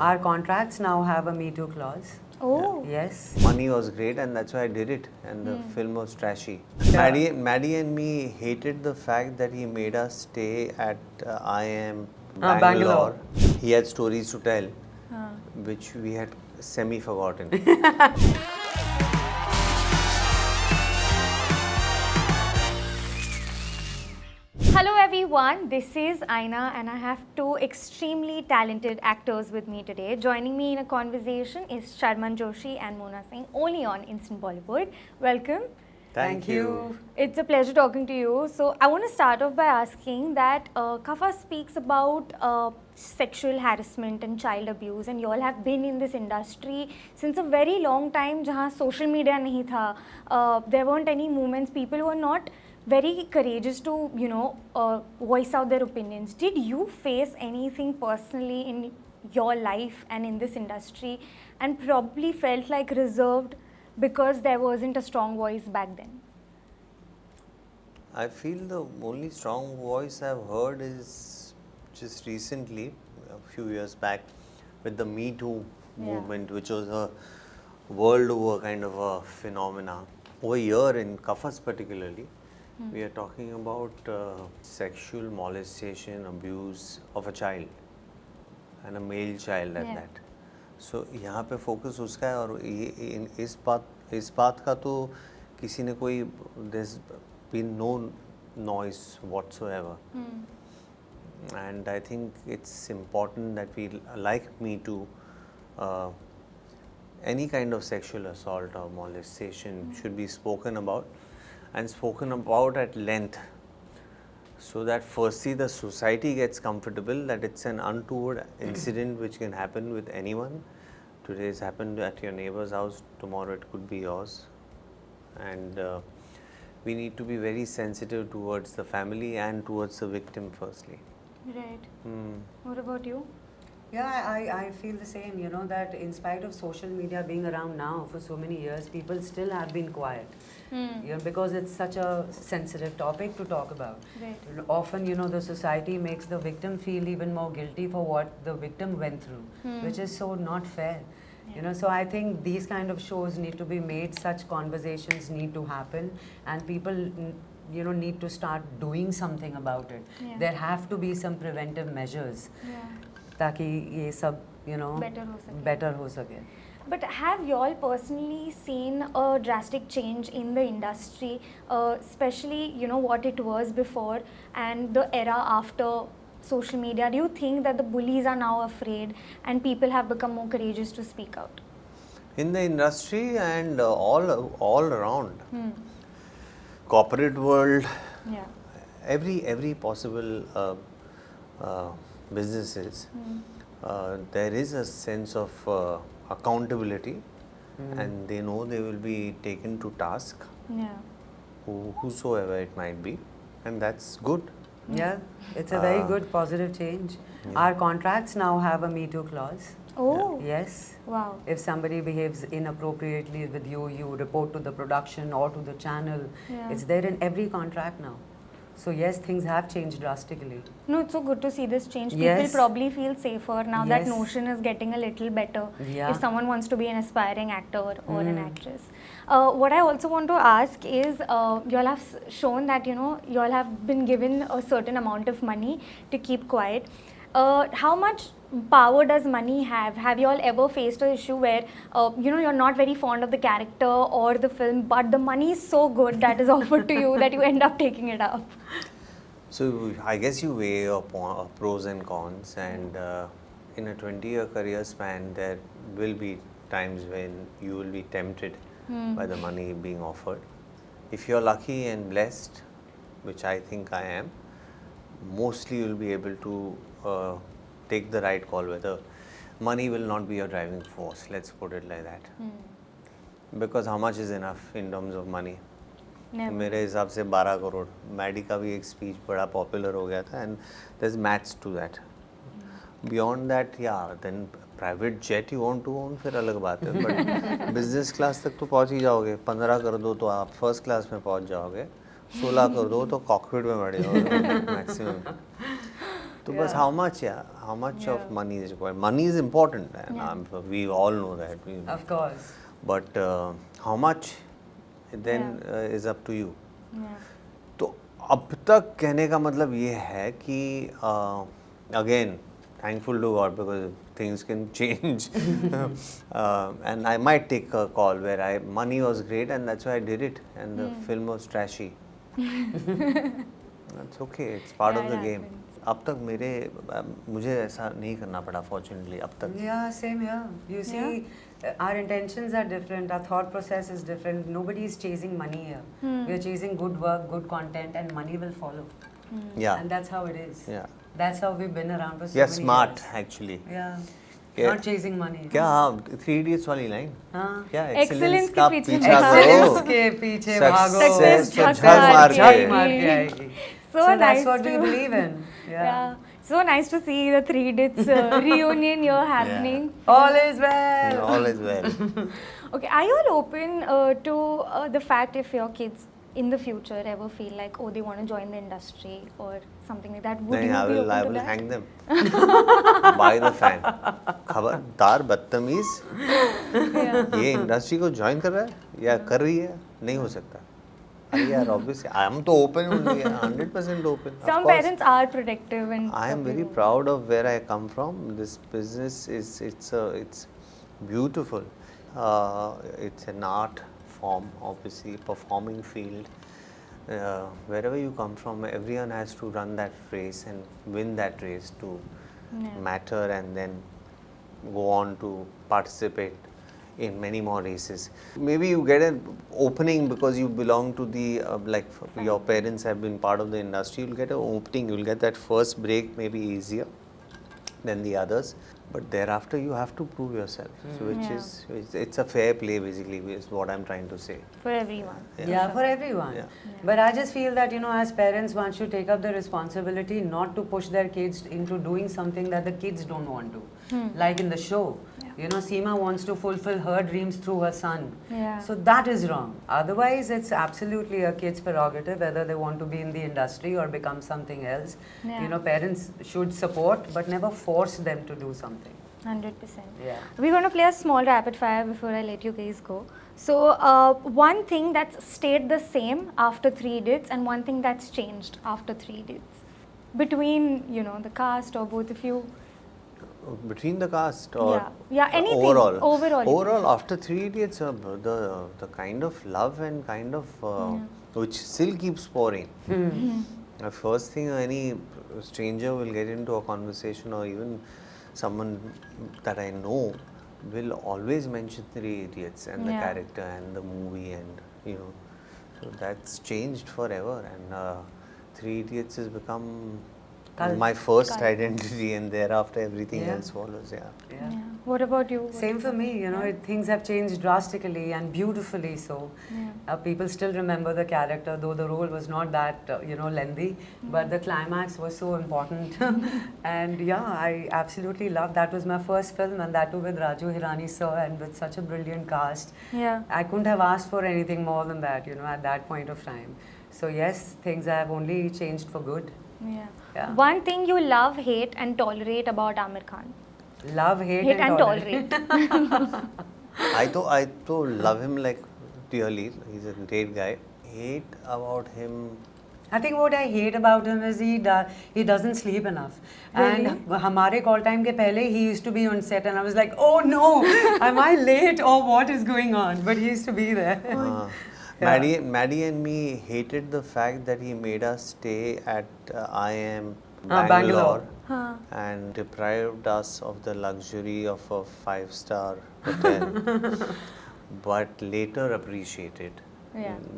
Our contracts now have a Me Too clause. Oh. Yes. Money was great, and that's why I did it. And the film was trashy. Maddie and me hated the fact that he made us stay at IIM Bangalore. He had stories to tell, which we had semi-forgotten. Hello everyone, this is Aina and I have two extremely talented actors with me today. Joining me in a conversation is Sharman Joshi and Mona Singh, only on Instant Bollywood. Welcome. Thank you. It's a pleasure talking to you. So I want to start off by asking that Kafa speaks about sexual harassment and child abuse, and you all have been in this industry since a very long time jahan social media nahi tha. There weren't any movements, people were not very courageous to, voice out their opinions. Did you face anything personally in your life and in this industry and probably felt like reserved because there wasn't a strong voice back then? I feel the only strong voice I've heard is just recently, a few years back, with the Me Too movement, which was a world over kind of a phenomena. Over here in Kafas particularly, we are talking about sexual molestation, abuse of a child, and a male child at that. So यहाँ पे focus उसका है, और इस बात का तो किसी ने कोई there's been no noise whatsoever. And I think it's important that we, like Me Too, any kind of sexual assault or molestation should be spoken about, and spoken about at length, so that firstly the society gets comfortable that it's an untoward incident which can happen with anyone. Today it's happened at your neighbor's house, tomorrow it could be yours. And we need to be very sensitive towards the family and towards the victim firstly. Right. What about you? Yeah, I feel the same, that in spite of social media being around now for so many years, people still have been quiet. Because it's such a sensitive topic to talk about. Right. Often, the society makes the victim feel even more guilty for what the victim went through, which is so not fair. So I think these kind of shows need to be made, such conversations need to happen, and people need to start doing something about it. There have to be some preventive measures ताकि ये सब better हो सके. But have you all personally seen a drastic change in the industry, especially what it was before and the era after social media? Do you think that the bullies are now afraid and people have become more courageous to speak out? In the industry and all around, corporate world, every possible businesses, there is a sense of accountability, and they know they will be taken to task, whosoever it might be, and that's good. Yeah, it's a very good positive change. Our contracts now have a Me Too clause. Oh. Yes. Wow. If somebody behaves inappropriately with you, you report to the production or to the channel. It's there in every contract now. So yes, things have changed drastically. No, it's so good to see this change. Yes. People probably feel safer now. Yes. That notion is getting a little better if someone wants to be an aspiring actor or an actress. What I also want to ask is, you all have shown that you all have been given a certain amount of money to keep quiet. How much power does money have? Have you all ever faced an issue where you're not very fond of the character or the film, but the money is so good that is offered to you that you end up taking it up? So I guess you weigh your pros and cons, and in a 20-year career span, there will be times when you will be tempted by the money being offered. If you're lucky and blessed, which I think I am, mostly you'll be able to take the right call, whether money will not be your driving force, let's put it like that. Because how much is enough in terms of money? मेरे हिसाब से 12 crore. Maddie का भी एक speech बड़ा popular हो गया था, and there's maths to that. Beyond that, then private jet you want to own, फिर अलग बात है, but business class तक तो पहुंच ही जाओगे. 15 कर दो तो आप first class में पहुंच जाओगे, 16 कर दो तो cockpit में बैठ जाओगे maximum. So, but how much, how much of money is required? Money is important, and we all know that. Of course. But how much then is up to you. तो अब तक कहने का मतलब ये है कि again thankful to God because things can change and I might take a call where money was great and that's why I did it and the film was trashy. That's okay, it's part of the game. अब तक मुझे ऐसा नहीं करना पड़ा fortunately अब तक. Yeah, same here. You see, our intentions are different, our thought process is different. Nobody is chasing money here. We are chasing good work, good content, and money will follow. Yeah. And that's how it is. Yeah. That's how we've been around for so Yeah, many smart years. actually. Yeah. Yeah. Not chasing money. क्या 3 Idiots वाली line? हाँ. क्या Excellence का के पीछे पीछा Excellence करो? के पीछे Success भागो. Success झक झक मार के. मार के आएगी. So that's nice what we to- believe in. Yeah. So nice to see the Three Idiots reunion here happening. All is well. All is well. Okay, are you all open to the fact if your kids in the future ever feel like, oh, they want to join the industry or something like that? Would नहीं, you I be will open to that? hang them by the fan. खबरदार बदतमीज ये industry को join कर रहा है या कर रही है नहीं हो सकता. अरे यार obviously I am तो open only 100% open. Some parents are protective and I am very proud of where I come from. This business it's beautiful. It's an art form, obviously, performing field. Wherever you come from, everyone has to run that race and win that race to matter and then go on to participate in many more races. Maybe you get an opening because you belong to the, like your parents have been part of the industry, you'll get an opening, you'll get that first break maybe easier than the others. But thereafter you have to prove yourself. So it's a fair play basically is what I'm trying to say. for everyone. Yeah, for everyone. Yeah. But I just feel that, as parents, one should take up the responsibility not to push their kids into doing something that the kids don't want to. Like in the show, Seema wants to fulfill her dreams through her son. Yeah. So that is wrong. Otherwise, it's absolutely a kid's prerogative whether they want to be in the industry or become something else. Yeah. Parents should support but never force them to do something. 100%. Yeah. We're going to play a small rapid fire before I let you guys go. So, one thing that's stayed the same after Three Idiots and one thing that's changed after Three Idiots. Between, the cast or both of you. Between the cast or anything. Overall, after Three Idiots, the kind of love and kind of which still keeps pouring. The first thing any stranger will get into a conversation or even someone that I know will always mention Three Idiots and the character and the movie and so that's changed forever and Three Idiots has become my first identity and thereafter everything else follows. Yeah. What about you? Same for me, things have changed drastically and beautifully so. People still remember the character, though the role was not that, lengthy, but the climax was so important. And I absolutely loved that. Was my first film and that too with Raju Hirani sir and with such a brilliant cast. Yeah. I couldn't have asked for anything more than that, at that point of time. So yes, things have only changed for good. Yeah. One thing you love, hate and tolerate about Aamir Khan. Love, hate and tolerate. I love him like dearly. He's a great guy. Hate about him. I think what I hate about him is he doesn't sleep enough. Really? And हमारे call time के पहले he used to be on set and I was like, oh no, am I late or what is going on? But he used to be there. Maddie and me hated the fact that he made us stay at IIM Bangalore and deprived us of the luxury of a 5-star hotel, but later appreciated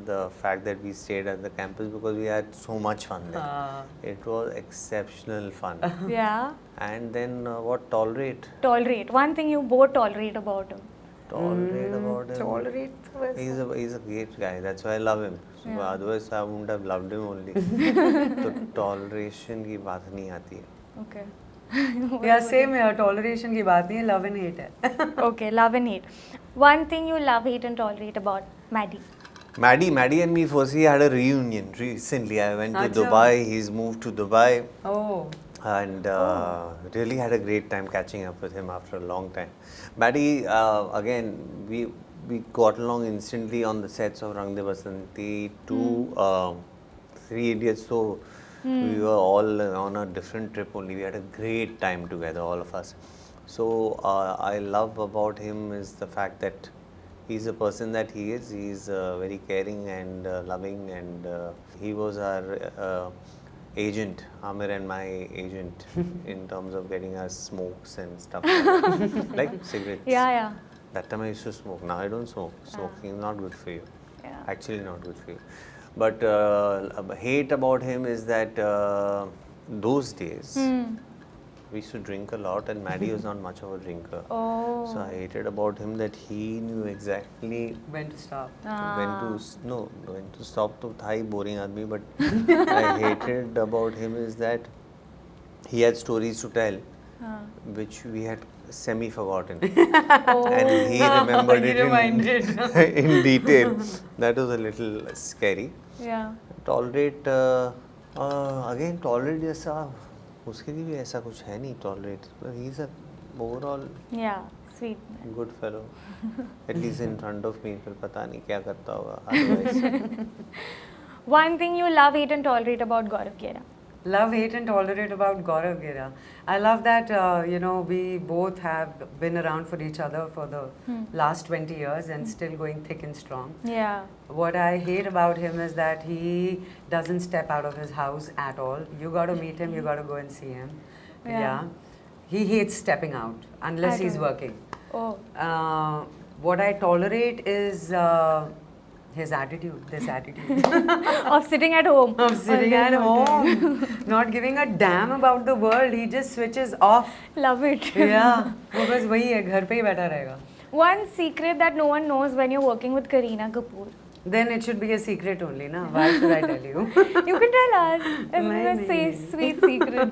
the fact that we stayed at the campus because we had so much fun there. It was exceptional fun. Yeah. And then what tolerate? Tolerate. One thing you both tolerate about him. Tolerate about him. Tolerate. He's a great guy. That's why I love him. So otherwise I wouldn't have loved him only. So toleration की बात नहीं आती है. Okay. Yeah, same here. Toleration की बात नहीं है, love and hate है. Okay, love and hate. One thing you love, hate and tolerate about Maddie. Maddie and me firstly had a reunion recently. I went to Dubai. He's moved to Dubai. Oh. and really had a great time catching up with him after a long time. Maddie, again, we got along instantly on the sets of Rang De Basanti to Three Idiots. So we were all on a different trip only. We had a great time together, all of us. So I love about him is the fact that he's the person that he is. He's very caring and loving, and he was our agent, Amir and my agent, in terms of getting us smokes and stuff like cigarettes. Yeah. That time I used to smoke. Now I don't smoke. Smoking is not good for you. Yeah. Actually, not good for you. But hate about him is that those days we used to drink a lot, and Maddie was not much of a drinker. Oh. So I hated about him that he knew exactly When to stop. when to stop. तो था ही boring आदमी, but I hated about him is that he had stories to tell, which we had semi-forgotten, and he remembered it in detail. That was a little scary. Yeah. Tolerate again, tolerate जैसा उसके लिए भी ऐसा कुछ है नहीं tolerate. He's a overall Yeah. Sweet. good fellow. At least in front of me. फिर पता नहीं क्या करता होगा. Otherwise, One thing you love, hate, and tolerate about Gaurav Gera. Love, hate and tolerate about Gaurav Gera. I love that, we both have been around for each other for the last 20 years and still going thick and strong. Yeah. What I hate about him is that he doesn't step out of his house at all. You got to meet him, you got to go and see him. Yeah. He hates stepping out unless he's working. Oh. What I tolerate is his attitude, this attitude. Of sitting at home. Of sitting at home, not giving a damn about the world. He just switches off. Love it. Yeah, वो बस वही है, घर पे ही बैठा रहेगा. One secret that no one knows when you're working with Kareena Kapoor. Then it should be a secret only, na? Why should I tell you? You can tell us. It's नहीं, a नहीं. sweet secret.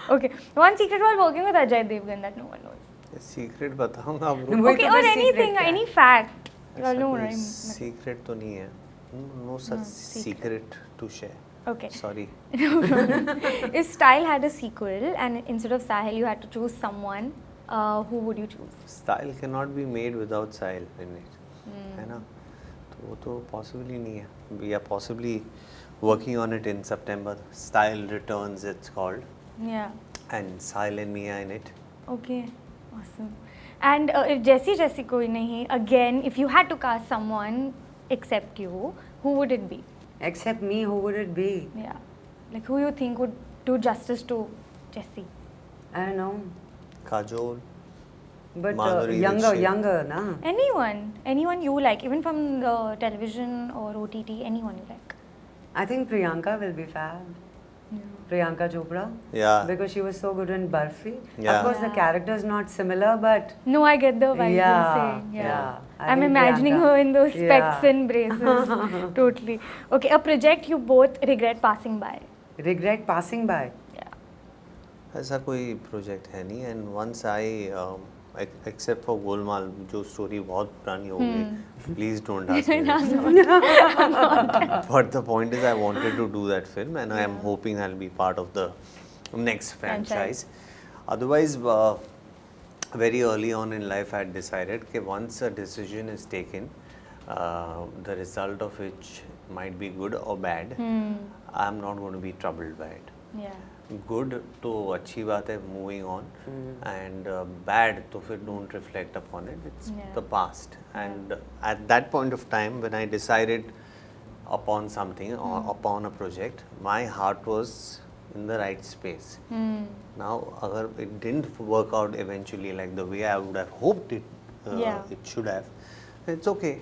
Okay. One secret while working with Ajay Devgan that no one knows. secret बताऊंगा bro. वही Okay, तो or बस anything, secret any fact. ऐसा No, कोई right? secret तो नहीं है. No such secret to share. Okay. Sorry. If Style had a sequel and instead of Sahil you had to choose someone, who would you choose? Style cannot be made without Sahil in it. है ना? तो वो तो possible ही नहीं है. We are possibly working on it in September. Style Returns, it's called, Yeah. and Sahil and me are in it. Okay. Awesome. And if Jessie koi nahi, again, if you had to cast someone except you, who would it be? Except me, who would it be? Yeah. Like who you think would do justice to Jessie? I don't know. Kajol. But Madhuri Dixit. younger, na? Anyone you like, even from the television or OTT, anyone you like. I think Priyanka will be fab. Yeah. Priyanka Chopra. Yeah. Because she was so good in Barfi. Yeah. Of course, the character is not similar, but No, I get the vibe Yeah, you're saying. yeah. I I'm think imagining Priyanka. her in those specs Yeah. and braces. Totally. Okay, a project you both regret passing by. regret passing by. Yeah. ऐसा कोई project है नहीं. And once I except for Golmaal, जो story बहुत पुरानी हो गई, please don't ask me. But the point is, I wanted to do that film, and I am hoping I'll be part of the next franchise. Otherwise, very early on in life, I had decided that once a decision is taken, the result of which might be good or bad, I'm not going to be troubled by it. Yeah. Good तो अच्छी बात है, moving on, and bad तो फिर don't reflect upon it. It's the past. And at that point of time, when I decided upon something or upon a project, my heart was in the right space. Now, अगर it didn't work out eventually like the way I would have hoped it should have, it's okay.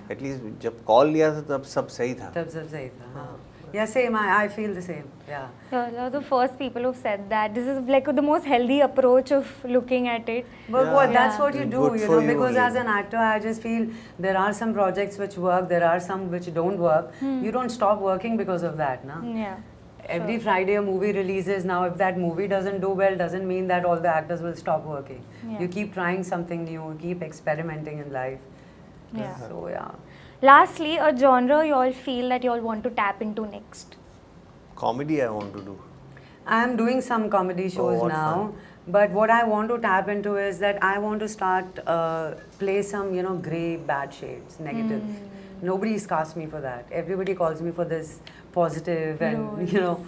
At least जब call लिया था तब सब सही था. तब सब सही था. हाँ. Yeah, same. I feel the same. Yeah. You're the first people who've said that. This is like the most healthy approach of looking at it. But that's what you do, Good you for know, you because only. as an actor, I just feel there are some projects which work, there are some which don't work. You don't stop working because of that, na? Yeah. Every Friday a movie releases. Now, if that movie doesn't do well, doesn't mean that all the actors will stop working. Yeah. You keep trying something new, you keep experimenting in life. Yeah. So, yeah. Lastly, a genre you all feel that you all want to tap into next. Comedy I want to do. I'm doing some comedy shows what now, fun. but what I want to tap into is that I want to start play some, you know, grey, bad shades, negative. Nobody's cast me for that. Everybody calls me for this positive and, Roles. you know,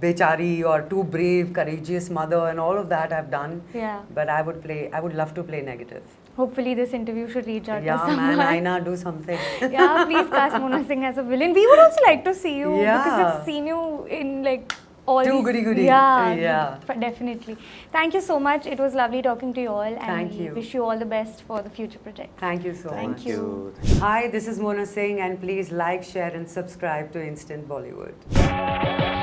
bechari or too brave, courageous mother, and all of that I've done. Yeah. But I would love to play negative. Hopefully this interview should reach out to Yeah, someone. man, Aina, do something. Yeah, please cast Mona Singh as a villain. We would also like to see you because Yeah. we've seen you in like all Too these. goody-goody. Yeah, Yeah. definitely. Thank you so much. It was lovely talking to you all, and Thank we you. wish you all the best for the future projects. Thank you so much. Thank you. Hi, this is Mona Singh, and please like, share, and subscribe to Instant Bollywood.